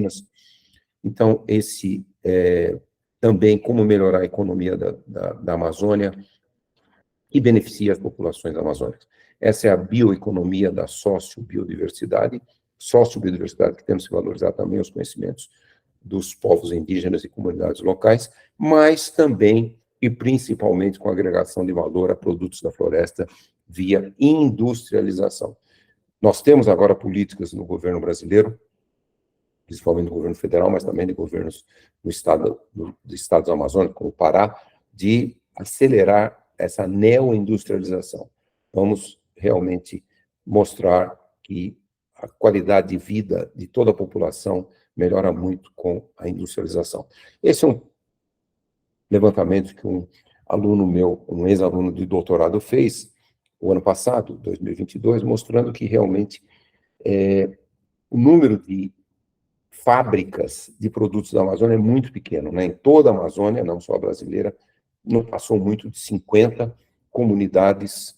indígenas. Então, esse também como melhorar a economia da Amazônia e beneficia as populações amazônicas. Essa é a bioeconomia da sociobiodiversidade que temos que valorizar também os conhecimentos dos povos indígenas e comunidades locais, mas também e principalmente com a agregação de valor a produtos da floresta via industrialização. Nós temos agora políticas no governo brasileiro, principalmente no governo federal, mas também de governos dos estados amazônicos, como o Pará, de acelerar essa neoindustrialização. Vamos realmente mostrar que a qualidade de vida de toda a população melhora muito com a industrialização. Esse é um levantamento que um aluno meu, um ex-aluno de doutorado fez o ano passado, 2022, mostrando que realmente o número de fábricas de produtos da Amazônia é muito pequeno, né? Em toda a Amazônia, não só a brasileira, não passou muito de 50 comunidades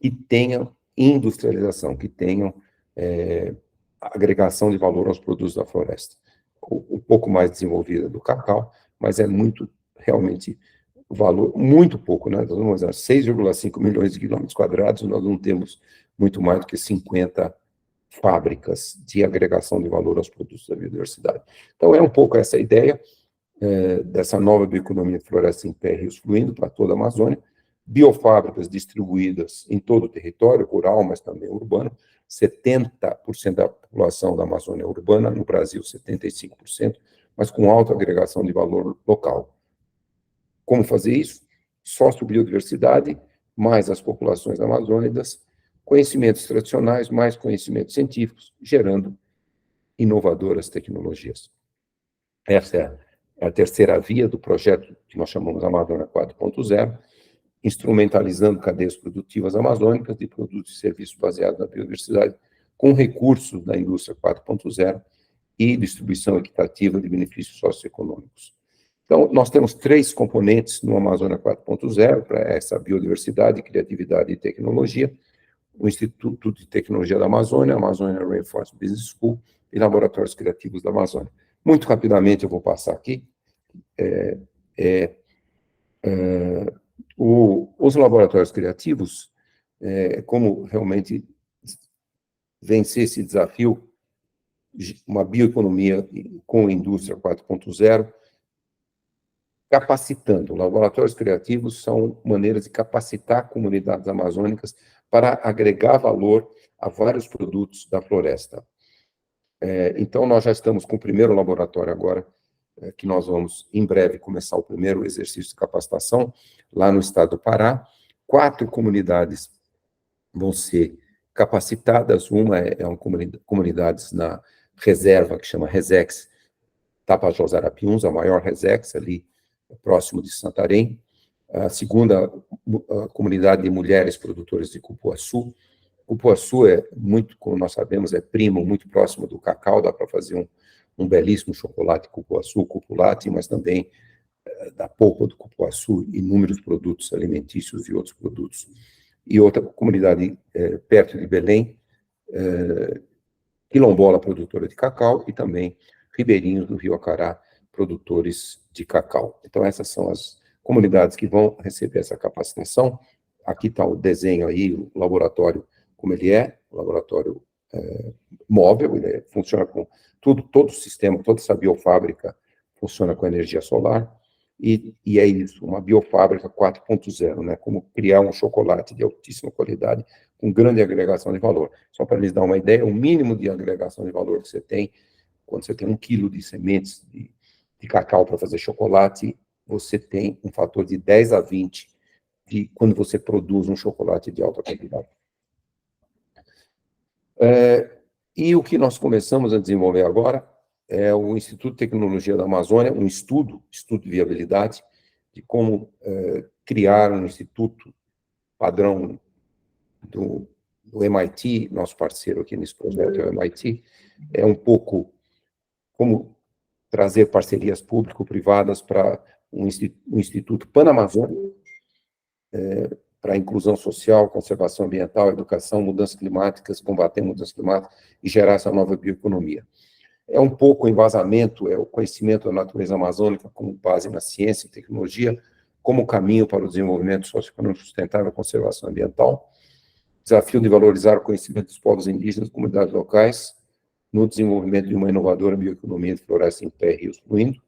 que tenham industrialização, que tenham agregação de valor aos produtos da floresta. Um pouco mais desenvolvida do cacau, mas é muito, realmente, valor, muito pouco, né? Nós vamos dizer, 6,5 milhões de quilômetros quadrados, nós não temos muito mais do que 50 fábricas de agregação de valor aos produtos da biodiversidade. Então, é um pouco essa ideia dessa nova bioeconomia de floresta em pé, rios fluindo para toda a Amazônia, biofábricas distribuídas em todo o território, rural, mas também urbano. 70% da população da Amazônia é urbana, no Brasil 75%, mas com alta agregação de valor local. Como fazer isso? Sociobiodiversidade, mais as populações amazônicas, conhecimentos tradicionais, mais conhecimentos científicos, gerando inovadoras tecnologias. Essa é a terceira via do projeto que nós chamamos Amazônia 4.0, instrumentalizando cadeias produtivas amazônicas de produtos e serviços baseados na biodiversidade, com recursos da indústria 4.0 e distribuição equitativa de benefícios socioeconômicos. Então, nós temos 3 componentes no Amazônia 4.0 para essa biodiversidade, criatividade e tecnologia: o Instituto de Tecnologia da Amazônia, a Amazônia Rainforest Business School e Laboratórios Criativos da Amazônia. Muito rapidamente eu vou passar aqui. Os laboratórios criativos, como realmente vencer esse desafio, uma bioeconomia com a indústria 4.0, capacitando. Laboratórios criativos são maneiras de capacitar comunidades amazônicas para agregar valor a vários produtos da floresta. Então, nós já estamos com o primeiro laboratório agora, que nós vamos, em breve, começar o primeiro exercício de capacitação, lá no estado do Pará. 4 comunidades vão ser capacitadas. Uma uma comunidade na reserva, que chama Resex Tapajós Arapiuns, a maior Resex, ali próximo de Santarém. A segunda, a comunidade de mulheres produtoras de cupuaçu. Cupuaçu muito, como nós sabemos, primo, muito próximo do cacau, dá para fazer um belíssimo chocolate cupuaçu, cupulate, mas também da polpa do cupuaçu, inúmeros produtos alimentícios e outros produtos. E outra comunidade perto de Belém, quilombola produtora de cacau, e também ribeirinhos do Rio Acará, produtores de cacau. Então, essas são as comunidades que vão receber essa capacitação. Aqui está o desenho aí, o laboratório como ele o laboratório móvel, ele funciona com todo o sistema, toda essa biofábrica funciona com energia solar, e é isso, uma biofábrica 4.0, né, como criar um chocolate de altíssima qualidade, com grande agregação de valor. Só para lhes dar uma ideia, o mínimo de agregação de valor que você tem, quando você tem 1 quilo de sementes de cacau para fazer chocolate, você tem um fator de 10 a 20 de quando você produz um chocolate de alta qualidade. E o que nós começamos a desenvolver agora é o Instituto de Tecnologia da Amazônia, um estudo de viabilidade, de como criar um instituto padrão do MIT, nosso parceiro aqui nesse projeto é o MIT, um pouco como trazer parcerias público-privadas para um instituto pan-amazônico, para a inclusão social, conservação ambiental, educação, mudanças climáticas, combater mudanças climáticas e gerar essa nova bioeconomia. É um pouco o embasamento, é o conhecimento da natureza amazônica com base na ciência e tecnologia, como caminho para o desenvolvimento socioeconômico sustentável e a conservação ambiental. Desafio de valorizar o conhecimento dos povos indígenas e comunidades locais no desenvolvimento de uma inovadora bioeconomia de floresta em pé e rios fluindo.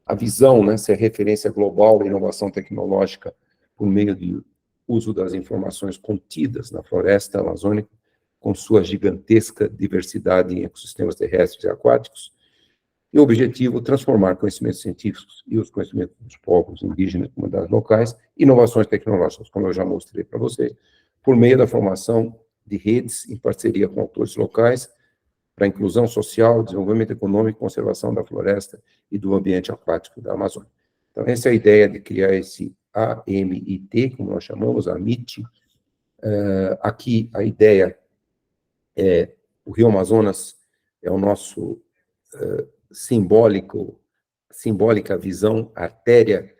A visão, né, ser referência global da inovação tecnológica por meio de uso das informações contidas na floresta amazônica, com sua gigantesca diversidade em ecossistemas terrestres e aquáticos, e o objetivo, transformar conhecimentos científicos e os conhecimentos dos povos indígenas e comunidades locais, inovações tecnológicas, como eu já mostrei para vocês, por meio da formação de redes em parceria com autores locais, para a inclusão social, desenvolvimento econômico, conservação da floresta e do ambiente aquático da Amazônia. Então, essa é a ideia de criar esse AMIT, como nós chamamos, AMIT. Aqui, a ideia é, o Rio Amazonas é o nosso simbólica visão, artéria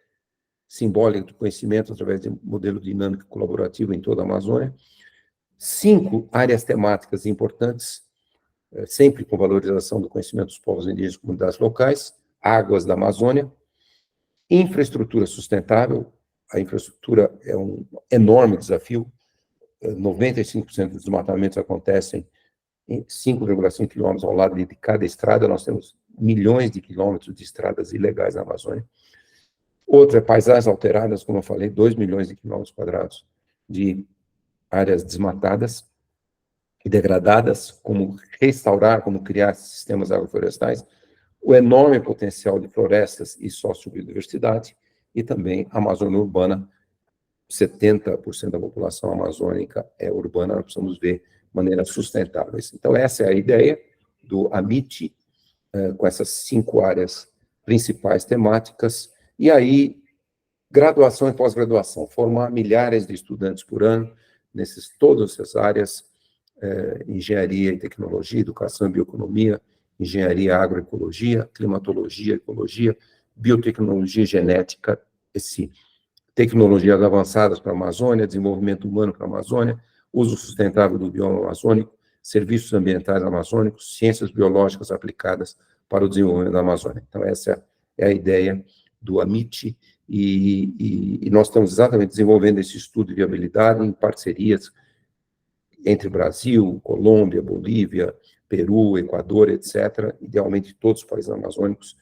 simbólica do conhecimento através de um modelo dinâmico colaborativo em toda a Amazônia. 5 áreas temáticas importantes, sempre com valorização do conhecimento dos povos indígenas e comunidades locais: águas da Amazônia, infraestrutura sustentável. A infraestrutura é um enorme desafio. 95% dos desmatamentos acontecem em 5,5 quilômetros ao lado de cada estrada. Nós temos milhões de quilômetros de estradas ilegais na Amazônia. Outra é paisagens alteradas, como eu falei, 2 milhões de quilômetros quadrados de áreas desmatadas e degradadas, como restaurar, como criar sistemas agroflorestais, o enorme potencial de florestas e sociobiodiversidade, e também a Amazônia urbana. 70% da população amazônica é urbana, nós precisamos ver maneiras sustentáveis. Então, essa é a ideia do AMIT, com essas 5 áreas principais temáticas, e aí, graduação e pós-graduação, formar milhares de estudantes por ano, todas essas áreas, engenharia e tecnologia, educação e bioeconomia, engenharia, agroecologia, climatologia, ecologia, biotecnologia e genética, tecnologias avançadas para a Amazônia, desenvolvimento humano para a Amazônia, uso sustentável do bioma amazônico, serviços ambientais amazônicos, ciências biológicas aplicadas para o desenvolvimento da Amazônia. Então, essa é a ideia do AMIT, e nós estamos exatamente desenvolvendo esse estudo de viabilidade em parcerias entre Brasil, Colômbia, Bolívia, Peru, Equador, etc., idealmente todos os países amazônicos,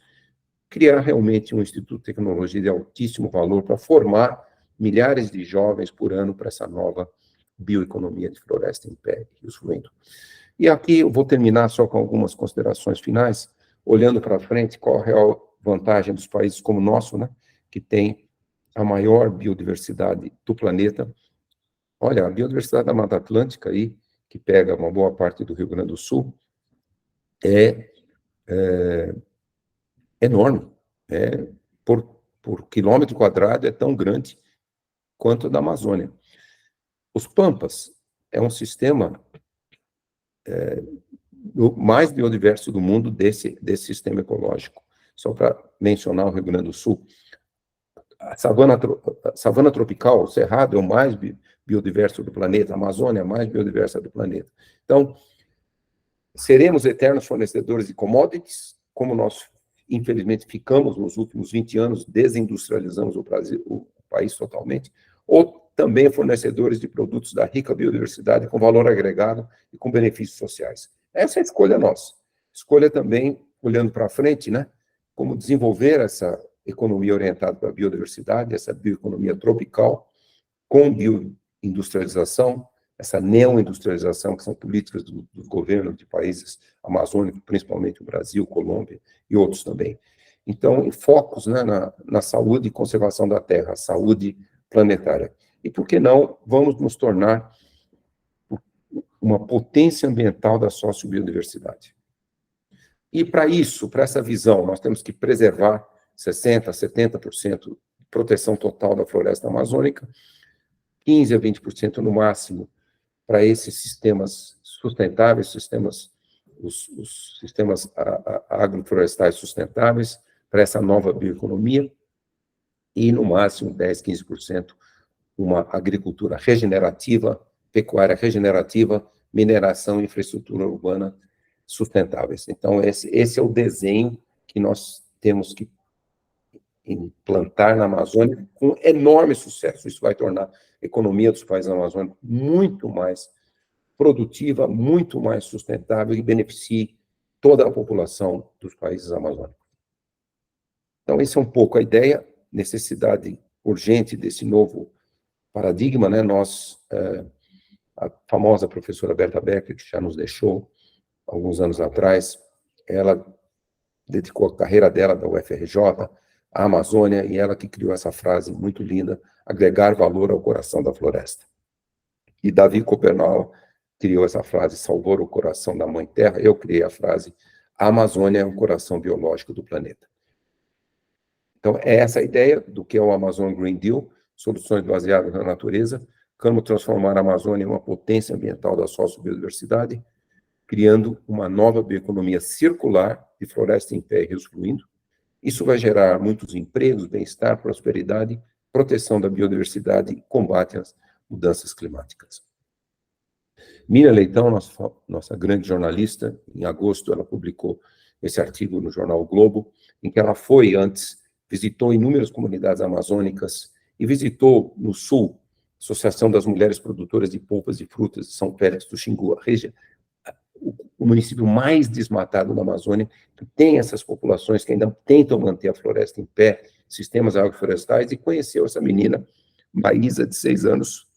criar realmente um instituto de tecnologia de altíssimo valor para formar milhares de jovens por ano para essa nova bioeconomia de floresta em pé e rios fluindo. E aqui eu vou terminar só com algumas considerações finais, olhando para frente, qual a real vantagem dos países como o nosso, né, que tem a maior biodiversidade do planeta. Olha, a biodiversidade da Mata Atlântica aí, que pega uma boa parte do Rio Grande do Sul, é enorme. Por quilômetro quadrado é tão grande quanto a da Amazônia. Os Pampas é um sistema mais biodiverso do mundo desse sistema ecológico. Só para mencionar o Rio Grande do Sul, a savana tropical, o Cerrado, é o mais biodiverso do planeta, a Amazônia é a mais biodiversa do planeta. Então, seremos eternos fornecedores de commodities, como nós, infelizmente, ficamos nos últimos 20 anos, desindustrializamos o país totalmente, ou também fornecedores de produtos da rica biodiversidade com valor agregado e com benefícios sociais. Essa é a escolha nossa. Escolha também, olhando para frente, né, como desenvolver essa economia orientada para a biodiversidade, essa bioeconomia tropical, com bioindustrialização, essa neoindustrialização, que são políticas dos governos de países amazônicos, principalmente o Brasil, Colômbia e outros também. Então, focos, né, na saúde e conservação da terra, saúde planetária. E, por que não, vamos nos tornar uma potência ambiental da sociobiodiversidade. E, para isso, para essa visão, nós temos que preservar 60% a 70% de proteção total da floresta amazônica, 15% a 20% no máximo para esses sistemas sustentáveis, os sistemas agroflorestais sustentáveis, para essa nova bioeconomia, e no máximo 10%, 15% uma agricultura regenerativa, pecuária regenerativa, mineração e infraestrutura urbana sustentáveis. Então, esse é o desenho que nós temos que implantar na Amazônia com enorme sucesso. Isso vai tornar a economia dos países amazônicos muito mais produtiva, muito mais sustentável e beneficie toda a população dos países amazônicos. Então, essa é um pouco a ideia, necessidade urgente desse novo paradigma, né? A famosa professora Berta Becker, que já nos deixou alguns anos atrás, ela dedicou a carreira dela da UFRJ à Amazônia, e ela que criou essa frase muito linda, agregar valor ao coração da floresta. E Davi Copernow criou essa frase, salvar o coração da mãe terra. Eu criei a frase, a Amazônia é o coração biológico do planeta. Então, é essa a ideia do que é o Amazon Green Deal, soluções baseadas na natureza, como transformar a Amazônia em uma potência ambiental da sociobiodiversidade, criando uma nova bioeconomia circular de floresta em pé e rios fluindo. Isso vai gerar muitos empregos, bem-estar, prosperidade, proteção da biodiversidade e combate às mudanças climáticas. Miriam Leitão, nossa grande jornalista, em agosto ela publicou esse artigo no jornal o Globo, em que ela visitou inúmeras comunidades amazônicas e visitou no sul a Associação das Mulheres Produtoras de Polpas e Frutas de São Félix do Xingu, o município mais desmatado da Amazônia, que tem essas populações que ainda tentam manter a floresta em pé, sistemas agroflorestais, e conheceu essa menina, Maísa, de 6 anos,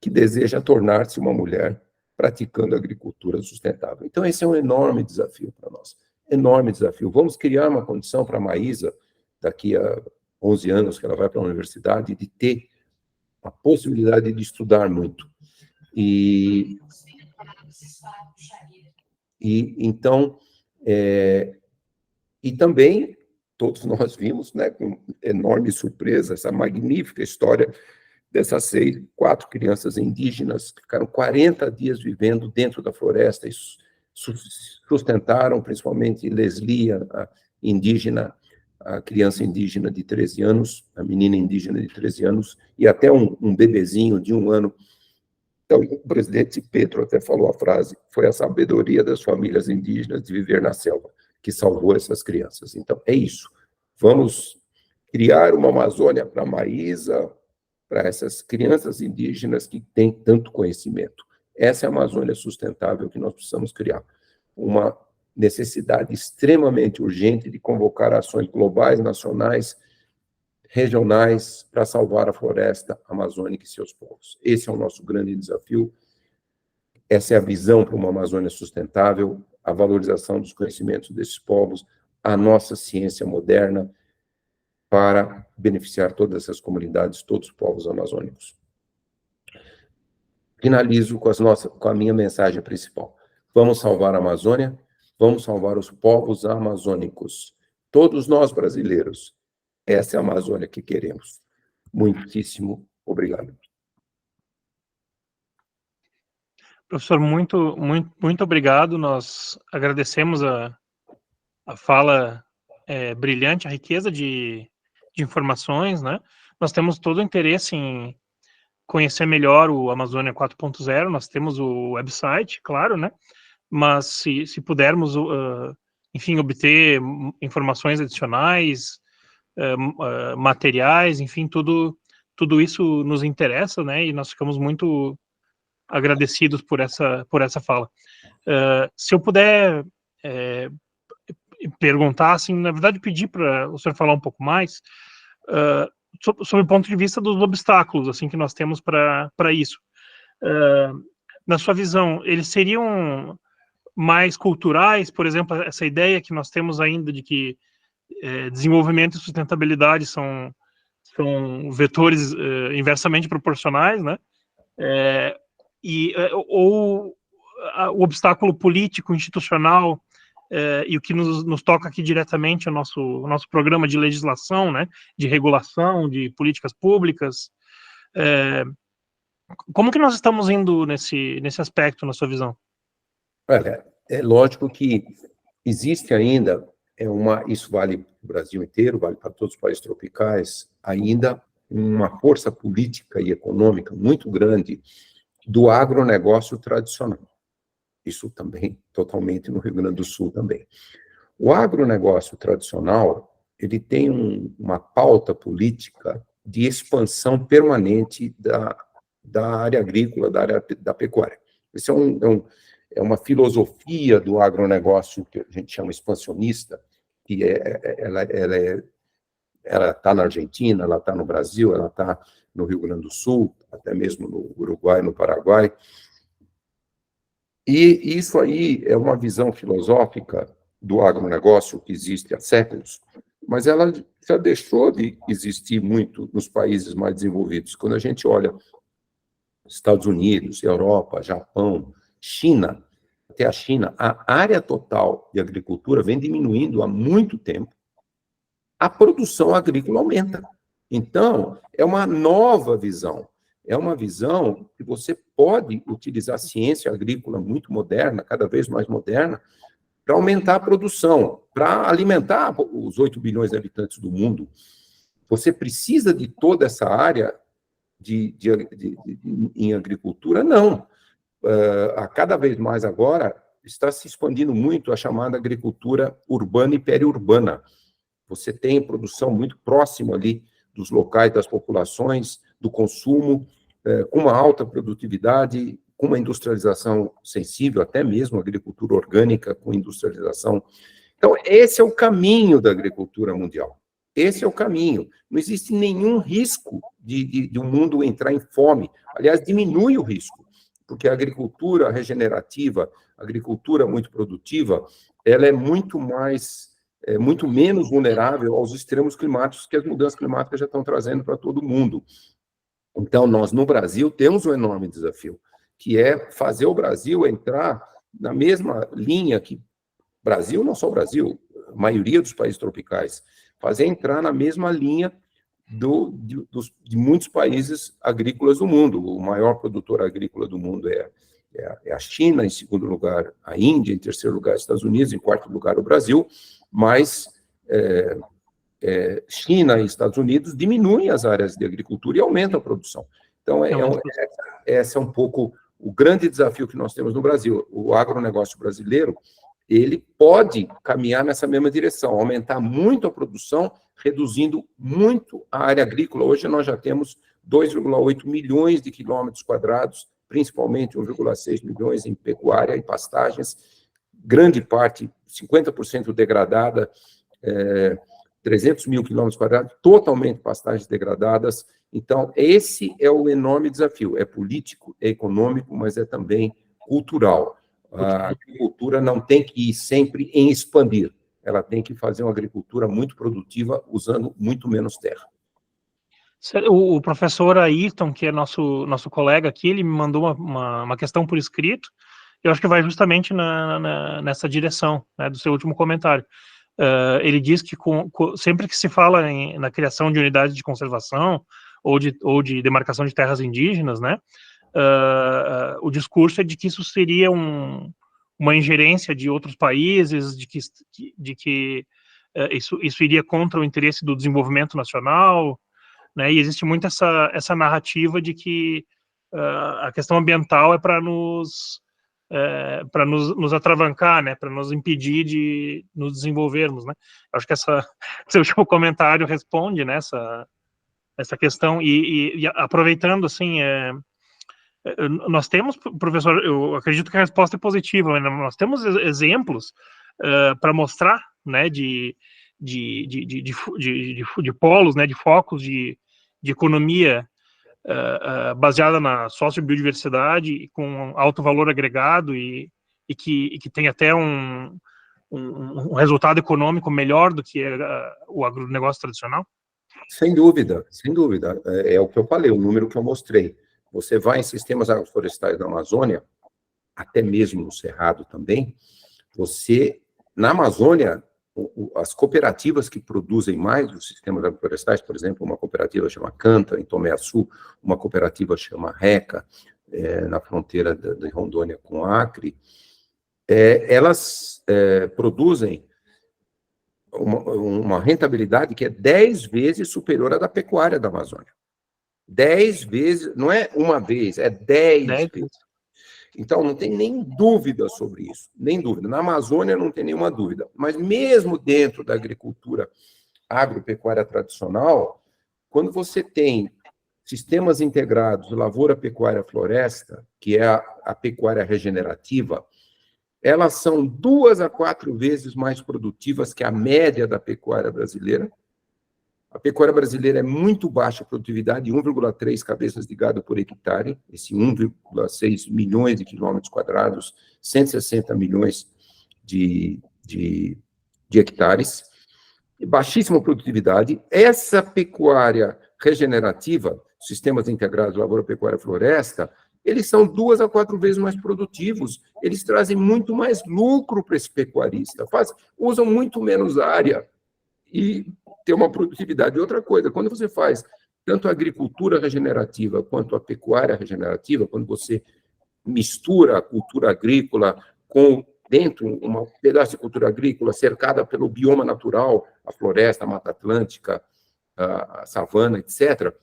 que deseja tornar-se uma mulher praticando agricultura sustentável. Então, esse é um enorme desafio para nós, enorme desafio. Vamos criar uma condição para a Maísa, daqui a 11 anos, que ela vai para a universidade, de ter a possibilidade de estudar muito. Então, e também, todos nós vimos, né, com enorme surpresa, essa magnífica história dessas 4 crianças indígenas que ficaram 40 dias vivendo dentro da floresta e sustentaram, principalmente Leslie, a criança indígena de 13 anos, a menina indígena de 13 anos, e até um bebezinho de 1 ano. Então, o presidente Petro até falou a frase, foi a sabedoria das famílias indígenas de viver na selva que salvou essas crianças. Então, é isso. Vamos criar uma Amazônia para a Maísa, para essas crianças indígenas que têm tanto conhecimento. Essa é a Amazônia sustentável que nós precisamos criar. Uma necessidade extremamente urgente de convocar ações globais, nacionais, regionais, para salvar a floresta amazônica e seus povos. Esse é o nosso grande desafio. Essa é a visão para uma Amazônia sustentável, a valorização dos conhecimentos desses povos, a nossa ciência moderna, para beneficiar todas essas comunidades, todos os povos amazônicos. Finalizo com a minha mensagem principal. Vamos salvar a Amazônia, vamos salvar os povos amazônicos. Todos nós brasileiros, essa é a Amazônia que queremos. Muitíssimo obrigado. Professor, muito obrigado. Nós agradecemos a fala brilhante, a riqueza de informações, né? Nós temos todo o interesse em conhecer melhor o Amazônia 4.0, nós temos o website, claro, né? Mas se pudermos, enfim, obter informações adicionais, materiais, enfim, tudo isso nos interessa, né? E nós ficamos muito agradecidos por essa fala. Se eu puder perguntar, assim, na verdade, pedir para o senhor falar um pouco mais sobre o ponto de vista dos obstáculos, assim, que nós temos para isso. Na sua visão, eles seriam mais culturais, por exemplo, essa ideia que nós temos ainda de que desenvolvimento e sustentabilidade são vetores inversamente proporcionais, né? Ou o obstáculo político, institucional, e o que nos toca aqui diretamente, o nosso programa de legislação, né, de regulação, de políticas públicas. Como que nós estamos indo nesse aspecto, na sua visão? Olha, é lógico que existe ainda, isso vale para o Brasil inteiro, vale para todos os países tropicais, ainda uma força política e econômica muito grande do agronegócio tradicional. Isso também, totalmente no Rio Grande do Sul também. O agronegócio tradicional, ele tem uma pauta política de expansão permanente da área agrícola, da área da pecuária. Isso é uma filosofia do agronegócio que a gente chama expansionista, que ela está na Argentina, ela está no Brasil, ela está no Rio Grande do Sul, até mesmo no Uruguai, no Paraguai. E isso aí é uma visão filosófica do agronegócio que existe há séculos, mas ela já deixou de existir muito nos países mais desenvolvidos. Quando a gente olha Estados Unidos, Europa, Japão, China, até a China, a área total de agricultura vem diminuindo há muito tempo, a produção agrícola aumenta. Então, é uma nova visão. É uma visão que você pode utilizar a ciência agrícola muito moderna, cada vez mais moderna, para aumentar a produção, para alimentar os 8 bilhões de habitantes do mundo. Você precisa de toda essa área em agricultura? Não. A cada vez mais agora está se expandindo muito a chamada agricultura urbana e periurbana. Você tem produção muito próxima ali dos locais, das populações, do consumo, com uma alta produtividade, com uma industrialização sensível, até mesmo agricultura orgânica com industrialização. Então, esse é o caminho da agricultura mundial. Esse é o caminho. Não existe nenhum risco de um mundo entrar em fome. Aliás, diminui o risco, porque a agricultura regenerativa, a agricultura muito produtiva, ela é muito menos vulnerável aos extremos climáticos que as mudanças climáticas já estão trazendo para todo mundo. Então, nós, no Brasil, temos um enorme desafio, que é fazer o Brasil entrar na mesma linha que Brasil, não só o Brasil, a maioria dos países tropicais, fazer entrar na mesma linha de muitos países agrícolas do mundo. O maior produtor agrícola do mundo é a China, em segundo lugar a Índia, em terceiro lugar os Estados Unidos, em quarto lugar o Brasil, mas China e Estados Unidos diminuem as áreas de agricultura e aumentam a produção. Então, esse é um pouco o grande desafio que nós temos no Brasil. O agronegócio brasileiro, ele pode caminhar nessa mesma direção, aumentar muito a produção, reduzindo muito a área agrícola. Hoje nós já temos 2,8 milhões de quilômetros quadrados, principalmente 1,6 milhões em pecuária e pastagens, grande parte, 50% degradada, 300 mil quilômetros quadrados, totalmente pastagens degradadas. Então, esse é o enorme desafio. É político, é econômico, mas é também cultural. A agricultura não tem que ir sempre em expandir. Ela tem que fazer uma agricultura muito produtiva, usando muito menos terra. O professor Ayrton, que é nosso colega aqui, ele me mandou uma questão por escrito. Eu acho que vai justamente nessa direção, né, do seu último comentário. Ele diz que sempre que se fala na criação de unidades de conservação ou de demarcação de terras indígenas, né, o discurso é de que isso seria uma ingerência de outros países, de que isso iria contra o interesse do desenvolvimento nacional, né, e existe muito essa narrativa de que a questão ambiental é para nos atravancar, né, para nos impedir de nos desenvolvermos, né. Acho que esse último comentário responde, né, essa questão, e aproveitando, assim, nós temos, professor, eu acredito que a resposta é positiva, né? Nós temos exemplos para mostrar, né, de polos, né, de focos de economia baseada na sociobiodiversidade, com alto valor agregado e que tem até um resultado econômico melhor do que o agronegócio tradicional? Sem dúvida, sem dúvida. É o que eu falei, o número que eu mostrei. Você vai em sistemas agroflorestais da Amazônia, até mesmo no Cerrado também, na Amazônia, as cooperativas que produzem mais os sistemas agroflorestais, por exemplo, uma cooperativa chama Canta, em Tomé Açu, uma cooperativa chama Reca, na fronteira de Rondônia com Acre, elas produzem uma rentabilidade que é 10 vezes superior à da pecuária da Amazônia. 10 vezes, não é uma vez, é 10 vezes. Então, não tem nem dúvida sobre isso, nem dúvida. Na Amazônia não tem nenhuma dúvida. Mas mesmo dentro da agricultura agropecuária tradicional, quando você tem sistemas integrados, lavoura, pecuária, floresta, que é a pecuária regenerativa, elas são 2 a 4 vezes mais produtivas que a média da pecuária brasileira. A pecuária brasileira é muito baixa a produtividade, 1,3 cabeças de gado por hectare, esse 1,6 milhões de quilômetros quadrados, 160 milhões de hectares, baixíssima produtividade. Essa pecuária regenerativa, sistemas integrados, lavoura, pecuária, floresta, eles são 2 a 4 vezes mais produtivos, eles trazem muito mais lucro para esse pecuarista, usam muito menos área e tem uma produtividade. Outra coisa, quando você faz tanto a agricultura regenerativa quanto a pecuária regenerativa, quando você mistura a cultura agrícola com dentro um pedaço de cultura agrícola cercada pelo bioma natural, a floresta, a Mata Atlântica, a savana, etc.,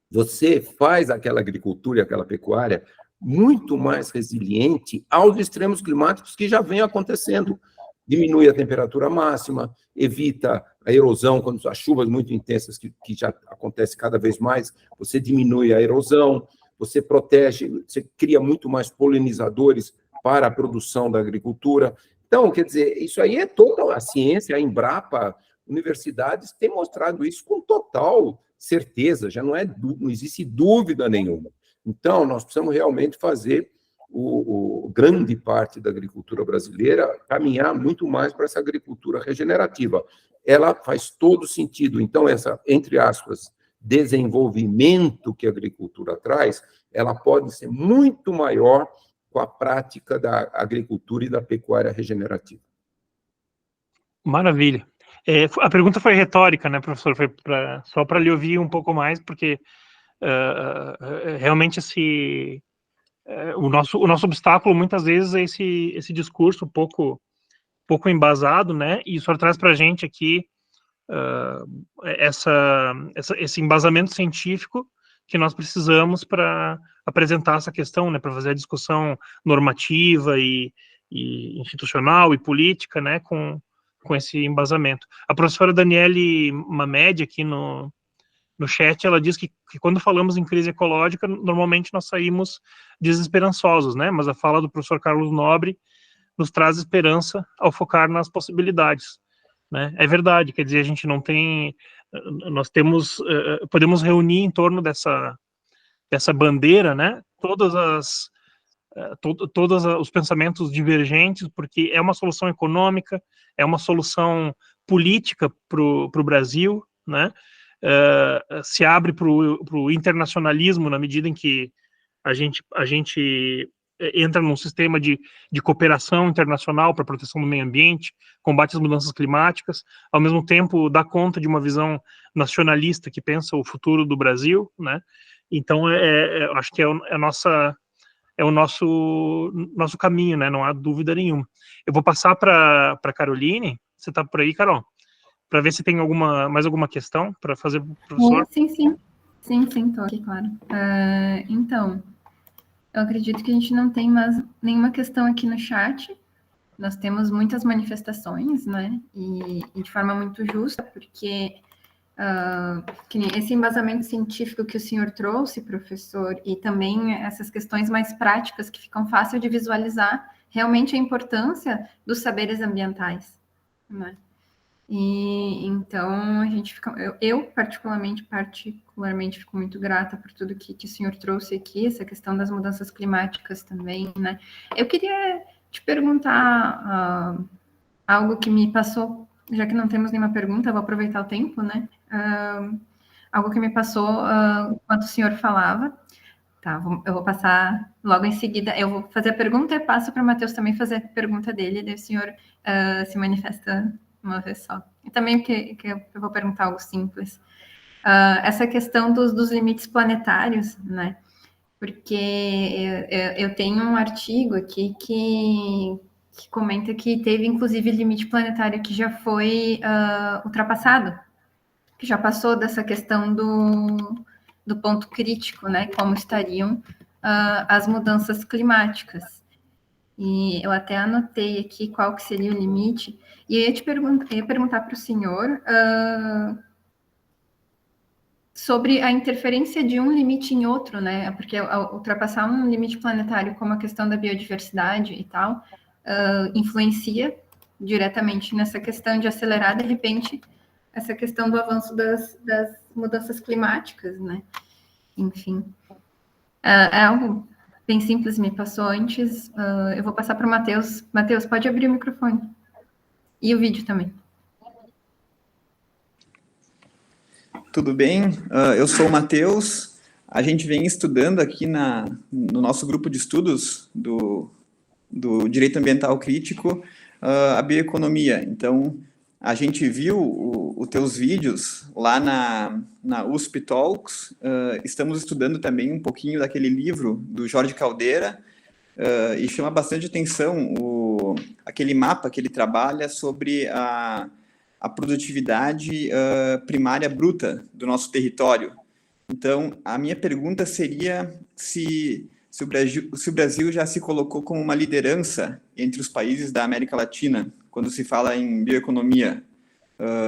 você faz aquela agricultura e aquela pecuária muito mais resiliente aos extremos climáticos que já vêm acontecendo. Diminui a temperatura máxima, evita a erosão, quando as chuvas muito intensas, que já acontece cada vez mais, você diminui a erosão, você protege, você cria muito mais polinizadores para a produção da agricultura. Então, quer dizer, isso aí é toda a ciência, a Embrapa, universidades têm mostrado isso com total certeza, já não existe dúvida nenhuma. Então, nós precisamos realmente fazer grande parte da agricultura brasileira caminhar muito mais para essa agricultura regenerativa. Ela faz todo sentido. Então, essa, entre aspas, desenvolvimento que a agricultura traz, ela pode ser muito maior com a prática da agricultura e da pecuária regenerativa. Maravilha. A pergunta foi retórica, né, professor? Foi só para lhe ouvir um pouco mais, porque realmente o nosso obstáculo muitas vezes é esse discurso pouco embasado, né? E o senhor traz para a gente aqui esse embasamento científico que nós precisamos para apresentar essa questão, né? Para fazer a discussão normativa e institucional e política, né? Com esse embasamento. A professora Daniele Mamed, aqui no chat, ela diz que quando falamos em crise ecológica, normalmente nós saímos desesperançosos, né? Mas a fala do professor Carlos Nobre nos traz esperança ao focar nas possibilidades, né? É verdade, quer dizer, a gente não tem... Nós temos... podemos reunir em torno dessa bandeira, né? Todos os pensamentos divergentes, porque é uma solução econômica, é uma solução política para o Brasil, né? Se abre para o internacionalismo na medida em que a gente entra num sistema de cooperação internacional para a proteção do meio ambiente, combate às mudanças climáticas, ao mesmo tempo dá conta de uma visão nacionalista que pensa o futuro do Brasil, né? Então, acho que é o nosso caminho, né? Não há dúvida nenhuma. Eu vou passar para a Caroline. Você está por aí, Carol? Para ver se tem mais alguma questão para fazer para o professor. Sim, estou aqui, claro. Então, eu acredito que a gente não tem mais nenhuma questão aqui no chat. Nós temos muitas manifestações, né? E de forma muito justa, porque esse embasamento científico que o senhor trouxe, professor, e também essas questões mais práticas que ficam fácil de visualizar, realmente a importância dos saberes ambientais, né? E então a gente fica, eu particularmente fico muito grata por tudo que o senhor trouxe aqui, essa questão das mudanças climáticas também, né? Eu queria te perguntar algo que me passou, já que não temos nenhuma pergunta, vou aproveitar o tempo, né? Algo que me passou enquanto o senhor falava. Tá, eu vou passar logo em seguida, eu vou fazer a pergunta e passo para o Matheus também fazer a pergunta dele, daí o senhor se manifesta uma vez só. E também que eu vou perguntar algo simples. Essa questão dos limites planetários, né? Porque eu tenho um artigo aqui que comenta que teve, inclusive, limite planetário que já foi ultrapassado, que já passou dessa questão do ponto crítico, né? Como estariam as mudanças climáticas. E eu até anotei aqui qual que seria o limite, e eu ia perguntar para o senhor sobre a interferência de um limite em outro, né? Porque ultrapassar um limite planetário, como a questão da biodiversidade e tal, influencia diretamente nessa questão de acelerar, de repente, essa questão do avanço das mudanças climáticas, né? Enfim, é algo bem simples, me passou antes. Eu vou passar para o Matheus. Matheus, pode abrir o microfone. E o vídeo também. Tudo bem? Eu sou o Matheus. A gente vem estudando aqui no nosso grupo de estudos do Direito Ambiental Crítico a bioeconomia. Então, a gente viu os teus vídeos lá na USP Talks. Estamos estudando também um pouquinho daquele livro do Jorge Caldeira, e chama bastante atenção aquele mapa que ele trabalha sobre a produtividade primária bruta do nosso território. Então, a minha pergunta seria se o Brasil já se colocou como uma liderança entre os países da América Latina, quando se fala em bioeconomia,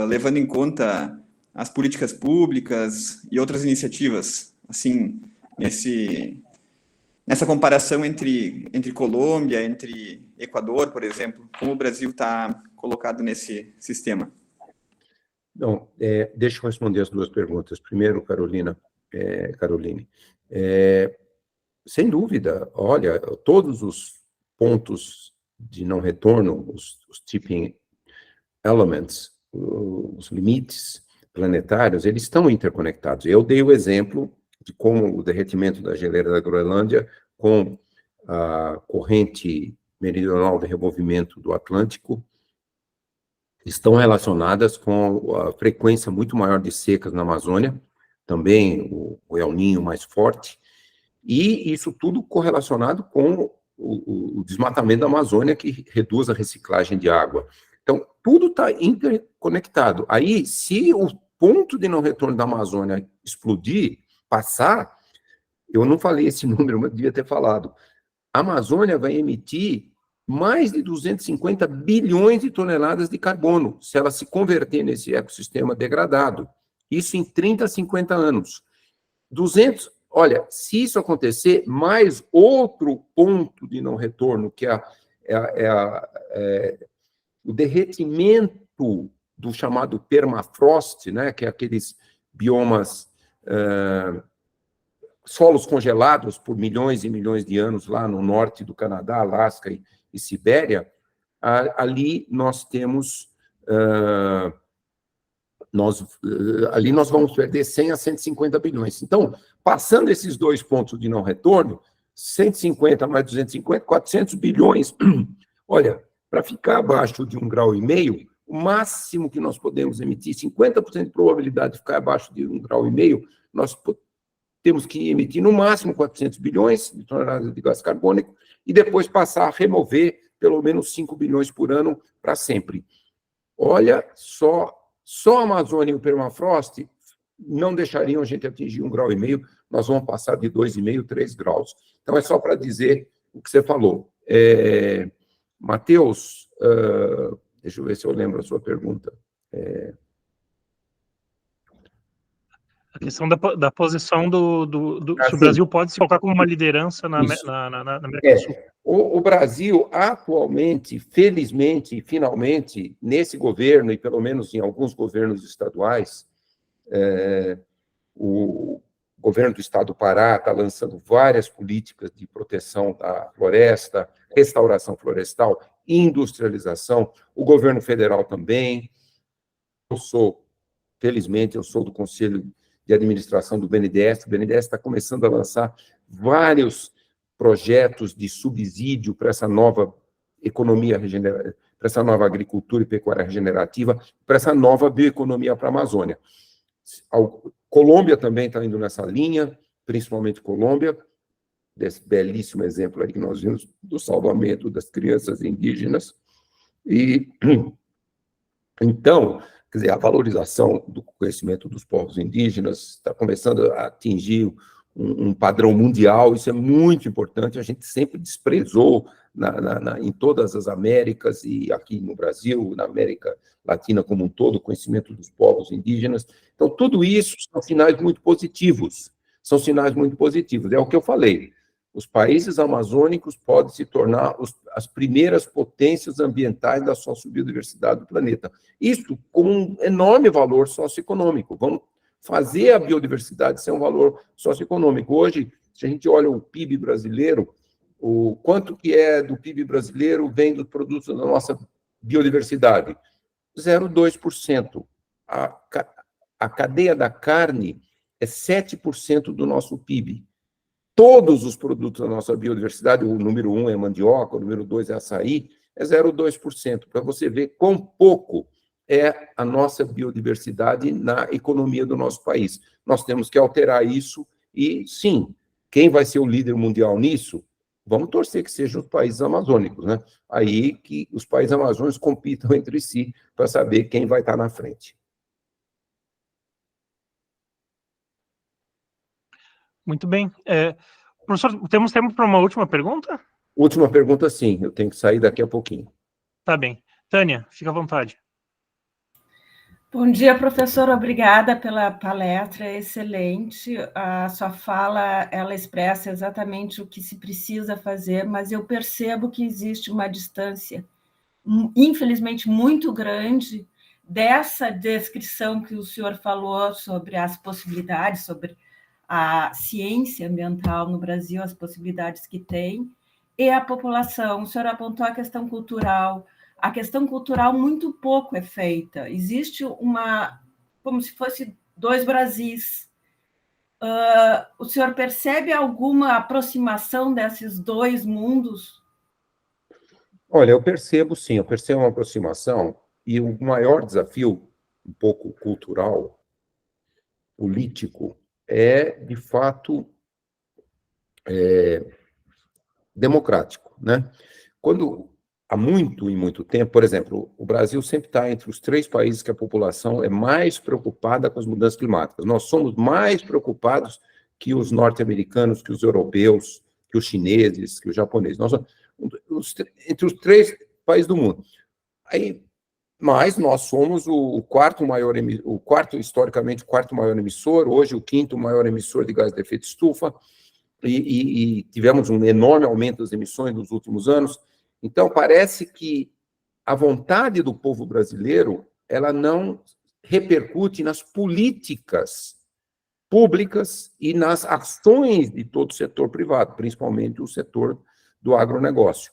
levando em conta as políticas públicas e outras iniciativas, assim, nessa comparação entre Colômbia, entre Equador, por exemplo, como o Brasil está colocado nesse sistema? Não, deixa eu responder as duas perguntas. Primeiro, Caroline, sem dúvida, olha, todos os pontos de não retorno, os tipping elements, os limites planetários, eles estão interconectados. Eu dei o exemplo de como o derretimento da geleira da Groenlândia com a corrente meridional de revolvimento do Atlântico estão relacionadas com a frequência muito maior de secas na Amazônia, também o El Niño mais forte, e isso tudo correlacionado com o desmatamento da Amazônia, que reduz a reciclagem de água. Então, tudo está interconectado. Aí, se o ponto de não retorno da Amazônia explodir, passar, eu não falei esse número, mas devia ter falado, a Amazônia vai emitir mais de 250 bilhões de toneladas de carbono, se ela se converter nesse ecossistema degradado. Isso em 30 a 50 anos. Olha, se isso acontecer, mais outro ponto de não retorno, que o derretimento do chamado permafrost, né, que é aqueles biomas, solos congelados por milhões e milhões de anos lá no norte do Canadá, Alasca e Sibéria, ali nós temos, ali nós vamos perder 100 a 150 bilhões. Então, passando esses dois pontos de não retorno, 150 mais 250, 400 bilhões. Olha, para ficar abaixo de 1,5 grau, o máximo que nós podemos emitir, 50% de probabilidade de ficar abaixo de 1,5 grau, nós temos que emitir no máximo 400 bilhões de toneladas de gás carbônico e depois passar a remover pelo menos 5 bilhões por ano para sempre. Olha, só a Amazônia e o permafrost não deixariam a gente atingir 1,5 grau, nós vamos passar de 2,5, 3 graus. Então, é só para dizer o que você falou. Matheus, deixa eu ver se eu lembro a sua pergunta. A questão da posição se o Brasil pode se colocar como uma liderança na América do Sul. O Brasil, atualmente, felizmente e finalmente, nesse governo, e pelo menos em alguns governos estaduais, o governo do estado do Pará está lançando várias políticas de proteção da floresta, restauração florestal, industrialização, o governo federal também. Felizmente, eu sou do Conselho de Administração do BNDES. O BNDES está começando a lançar vários projetos de subsídio para essa nova economia regenerativa, para essa nova agricultura e pecuária regenerativa, para essa nova bioeconomia para a Amazônia. Colômbia também está indo nessa linha, principalmente Colômbia, desse belíssimo exemplo aí que nós vimos do salvamento das crianças indígenas. E, então, quer dizer, a valorização do conhecimento dos povos indígenas está começando a atingir um padrão mundial, isso é muito importante, a gente sempre desprezou em todas as Américas e aqui no Brasil, na América Latina como um todo, o conhecimento dos povos indígenas. Então, tudo isso são sinais muito positivos, é o que eu falei, os países amazônicos podem se tornar as primeiras potências ambientais da sociobiodiversidade do planeta. Isso com um enorme valor socioeconômico. Vamos fazer a biodiversidade ser um valor socioeconômico. Hoje, se a gente olha o PIB brasileiro, o quanto que é do PIB brasileiro vem dos produtos da nossa biodiversidade? 0,2%. A cadeia da carne é 7% do nosso PIB. Todos os produtos da nossa biodiversidade, o número 1 é mandioca, o número 2 é açaí, é 0,2%, para você ver quão pouco é a nossa biodiversidade na economia do nosso país. Nós temos que alterar isso e, sim, quem vai ser o líder mundial nisso? Vamos torcer que sejam os países amazônicos, né? Aí que os países amazônicos compitam entre si para saber quem vai estar na frente. Muito bem. Professor, temos tempo para uma última pergunta? Última pergunta, sim. Eu tenho que sair daqui a pouquinho. Tá bem. Tânia, fica à vontade. Bom dia, professor. Obrigada pela palestra, excelente. A sua fala, ela expressa exatamente o que se precisa fazer, mas eu percebo que existe uma distância, infelizmente, muito grande dessa descrição que o senhor falou sobre as possibilidades, sobre a ciência ambiental no Brasil, as possibilidades que tem, e a população. O senhor apontou a questão cultural. A questão cultural muito pouco é feita. Existe como se fosse dois Brasis. O senhor percebe alguma aproximação desses dois mundos? Olha, eu percebo sim, eu percebo uma aproximação, e o maior desafio, um pouco cultural, político, é, de fato, democrático, né? Quando há muito e muito tempo, por exemplo, o Brasil sempre está entre os 3 países que a população é mais preocupada com as mudanças climáticas. Nós somos mais preocupados que os norte-americanos, que os europeus, que os chineses, que os japoneses. Nós somos entre os 3 países do mundo. Mas nós somos historicamente, o quarto maior emissor, hoje o 5º maior emissor de gás de efeito estufa, e tivemos um enorme aumento das emissões nos últimos anos. Então, parece que a vontade do povo brasileiro, ela não repercute nas políticas públicas e nas ações de todo o setor privado, principalmente o setor do agronegócio.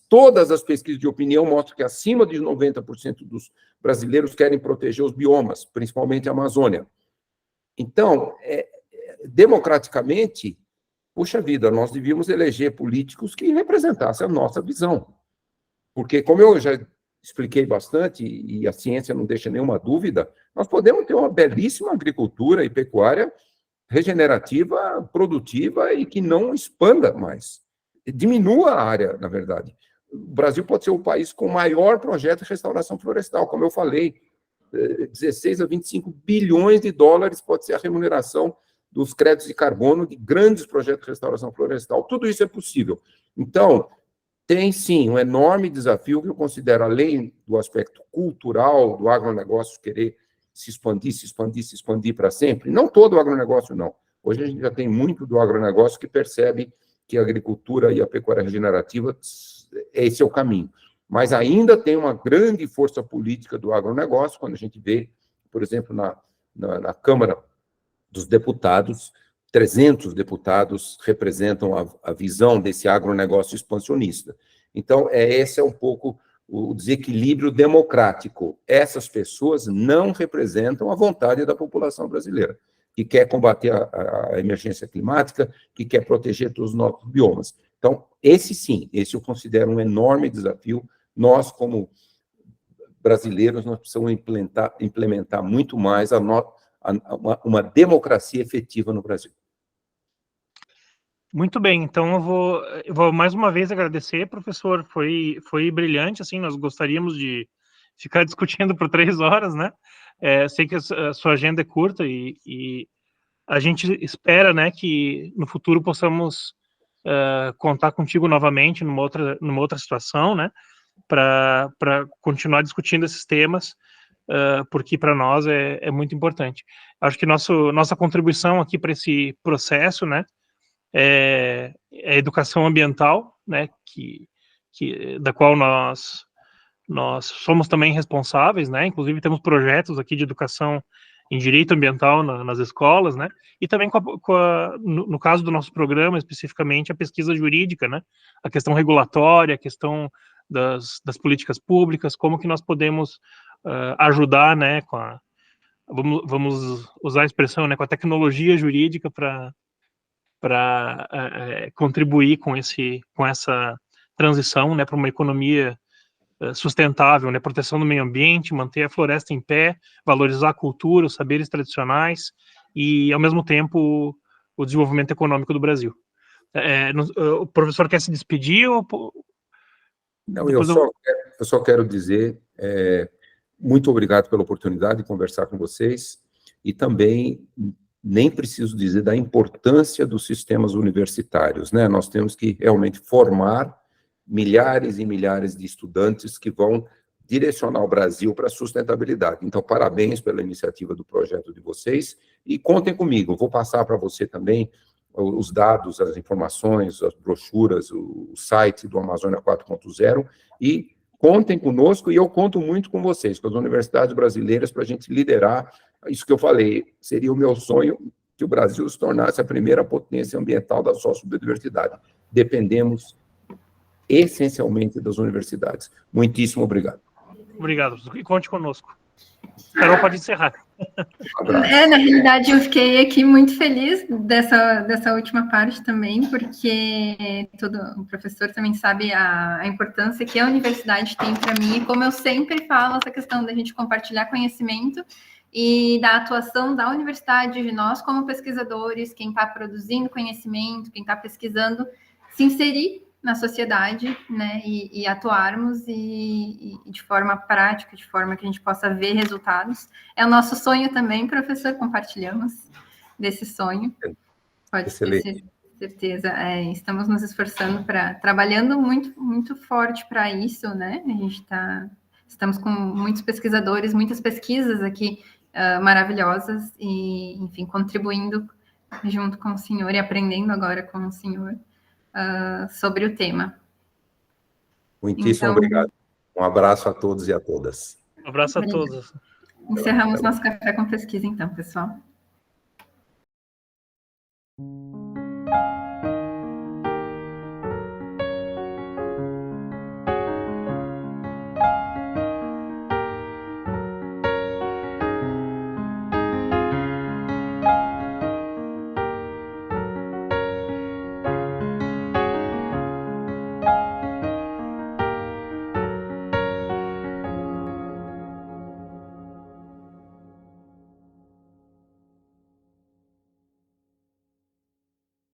Todas as pesquisas de opinião mostram que acima de 90% dos brasileiros querem proteger os biomas, principalmente a Amazônia. Então, democraticamente, puxa vida, nós devíamos eleger políticos que representassem a nossa visão. Porque, como eu já expliquei bastante, e a ciência não deixa nenhuma dúvida, nós podemos ter uma belíssima agricultura e pecuária regenerativa, produtiva e que não expanda mais. Diminua a área, na verdade. O Brasil pode ser o país com o maior projeto de restauração florestal, como eu falei, 16 a 25 bilhões de dólares pode ser a remuneração dos créditos de carbono de grandes projetos de restauração florestal. Tudo isso é possível. Então, tem sim um enorme desafio que eu considero, além do aspecto cultural do agronegócio querer se expandir para sempre. Não todo o agronegócio, não. Hoje a gente já tem muito do agronegócio que percebe que a agricultura e a pecuária regenerativa, esse é o caminho. Mas ainda tem uma grande força política do agronegócio, quando a gente vê, por exemplo, na Câmara dos Deputados, 300 deputados representam a visão desse agronegócio expansionista. Então, esse é um pouco o desequilíbrio democrático. Essas pessoas não representam a vontade da população brasileira, que quer combater a emergência climática, que quer proteger todos os nossos biomas. Então, esse eu considero um enorme desafio. Nós, como brasileiros, nós precisamos implementar muito mais uma democracia efetiva no Brasil. Muito bem, então eu vou mais uma vez agradecer, professor, foi brilhante, assim, nós gostaríamos de ficar discutindo por 3 horas, né? Sei que a sua agenda é curta e a gente espera, né, que no futuro possamos contar contigo novamente numa outra situação, né, para continuar discutindo esses temas, porque para nós é muito importante. Acho que nossa contribuição aqui para esse processo, né, é a educação ambiental, né, da qual nós somos também responsáveis, né, inclusive temos projetos aqui de educação em direito ambiental nas escolas, né, e também no caso do nosso programa, especificamente, a pesquisa jurídica, né, a questão regulatória, a questão das políticas públicas, como que nós podemos ajudar, né, vamos usar a expressão, né, com a tecnologia jurídica para contribuir com essa transição, né, para uma economia sustentável, né, proteção do meio ambiente, manter a floresta em pé, valorizar a cultura, os saberes tradicionais e, ao mesmo tempo, o desenvolvimento econômico do Brasil. O professor quer se despedir? Não, eu só quero dizer muito obrigado pela oportunidade de conversar com vocês e também nem preciso dizer da importância dos sistemas universitários, né? Nós temos que realmente formar milhares e milhares de estudantes que vão direcionar o Brasil para a sustentabilidade. Então, parabéns pela iniciativa do projeto de vocês e contem comigo. Vou passar para você também os dados, as informações, as brochuras, o site do Amazônia 4.0 e contem conosco e eu conto muito com vocês, com as universidades brasileiras, para a gente liderar isso que eu falei. Seria o meu sonho que o Brasil se tornasse a primeira potência ambiental da sociobiodiversidade. Dependemos essencialmente das universidades. Muitíssimo obrigado. Obrigado, e conte conosco. Carol, pode encerrar. Na realidade, eu fiquei aqui muito feliz dessa última parte também, porque o professor também sabe a importância que a universidade tem para mim, e como eu sempre falo, essa questão da gente compartilhar conhecimento e da atuação da universidade, de nós como pesquisadores, quem está produzindo conhecimento, quem está pesquisando, se inserir na sociedade, né, e atuarmos e de forma prática, de forma que a gente possa ver resultados. É o nosso sonho também, professor, compartilhamos desse sonho. Pode ter certeza. Estamos nos esforçando trabalhando muito, muito forte para isso, né? A gente estamos com muitos pesquisadores, muitas pesquisas aqui maravilhosas e, enfim, contribuindo junto com o senhor e aprendendo agora com o senhor sobre o tema. Muitíssimo obrigado. Um abraço a todos e a todas. Um abraço a todos. Encerramos nosso café com pesquisa, então, pessoal.